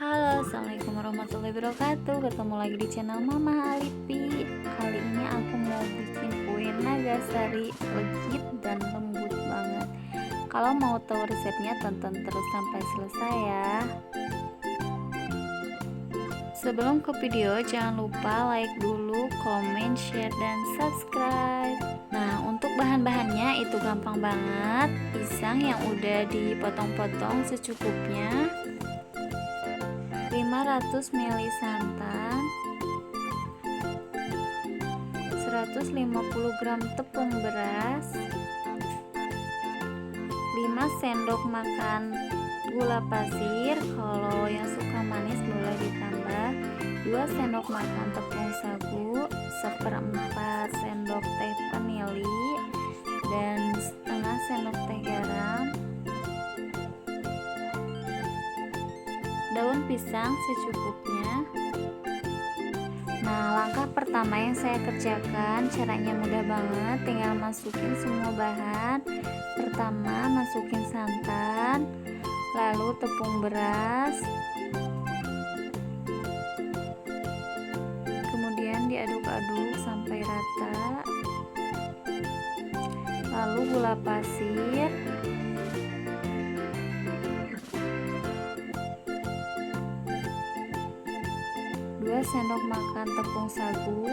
Halo, assalamualaikum warahmatullahi wabarakatuh. Ketemu lagi di channel Mama Alipi. Kali ini aku mau bikin kue nagasari legit dan lembut banget. Kalau mau tahu resepnya, tonton terus sampai selesai ya. Sebelum ke video, jangan lupa like dulu, comment, share, dan subscribe. Nah, untuk bahan-bahannya itu gampang banget. Pisang yang udah dipotong-potong secukupnya, 500 ml santan, 150 gram tepung beras, 5 sendok makan gula pasir. Kalau yang suka manis boleh ditambah 2 sendok makan tepung sagu, 1/4 sendok teh vanili, dan setengah sendok teh garam, daun pisang secukupnya. Nah, langkah pertama yang saya kerjakan caranya mudah banget, tinggal masukin semua bahan. Pertama masukin santan, lalu tepung beras, kemudian diaduk-aduk sampai rata, lalu gula pasir, 2 sendok makan tepung sagu,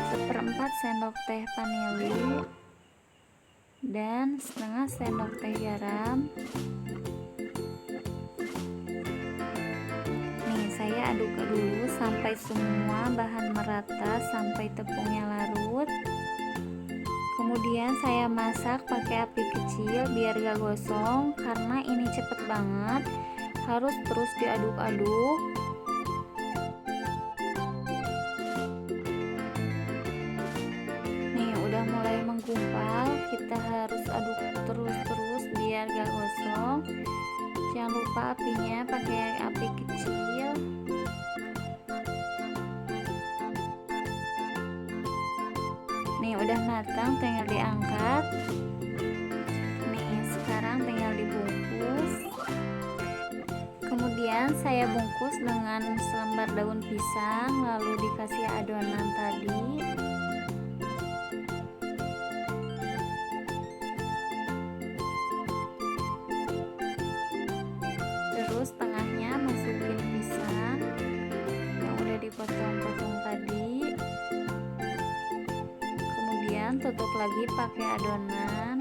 seperempat sendok teh vanili, dan setengah sendok teh garam. Nih, saya aduk dulu sampai semua bahan merata, sampai tepungnya larut. Kemudian saya masak pakai api kecil biar gak gosong, karena ini cepet banget, harus terus diaduk-aduk. Nih, udah mulai menggumpal, kita harus aduk terus biar gak gosong. Jangan lupa apinya pakai api kecil. Nih, udah matang, tinggal diangkat. Nih, sekarang tinggal dibungkus. Kemudian saya bungkus dengan selembar daun pisang, lalu dikasih adonan tadi. Terus tengahnya masukin pisang yang udah dipotong-potong tadi. Kemudian tutup lagi pakai adonan.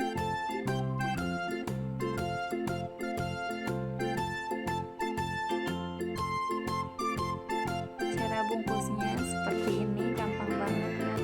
Cara bungkusnya seperti ini, gampang banget ya.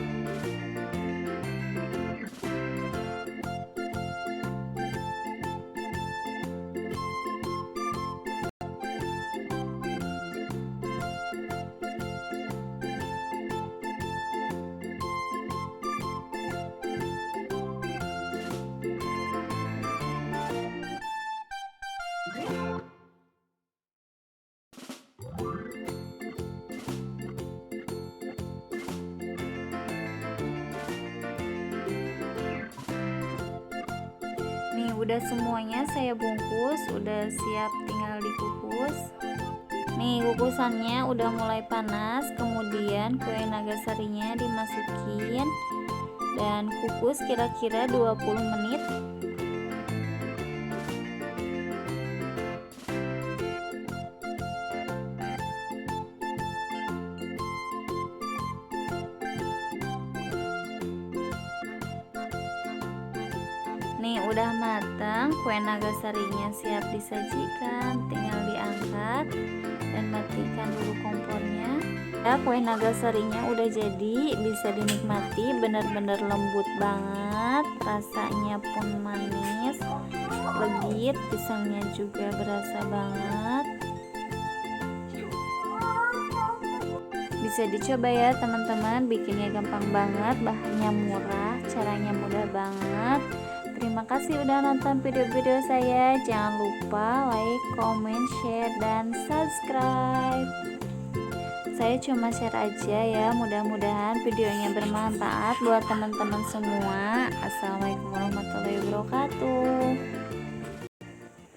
Nih, udah semuanya saya bungkus, udah siap tinggal dikukus. Nih, kukusannya udah mulai panas, kemudian kue nagasarinya dimasukin dan kukus kira-kira 20 menit. Nih, udah matang, kue nagasarinya siap disajikan, tinggal diangkat dan matikan dulu kompornya. Ya, kue nagasarinya udah jadi, bisa dinikmati, bener-bener lembut banget, rasanya pun manis, legit, pisangnya juga berasa banget. Bisa dicoba ya teman-teman, bikinnya gampang banget, bahannya murah, caranya mudah banget. Terima kasih udah nonton video-video saya. Jangan lupa like, comment, share, dan subscribe. saya cuma share aja ya, mudah-mudahan videonya bermanfaat buat teman-teman semua. Assalamualaikum warahmatullahi wabarakatuh.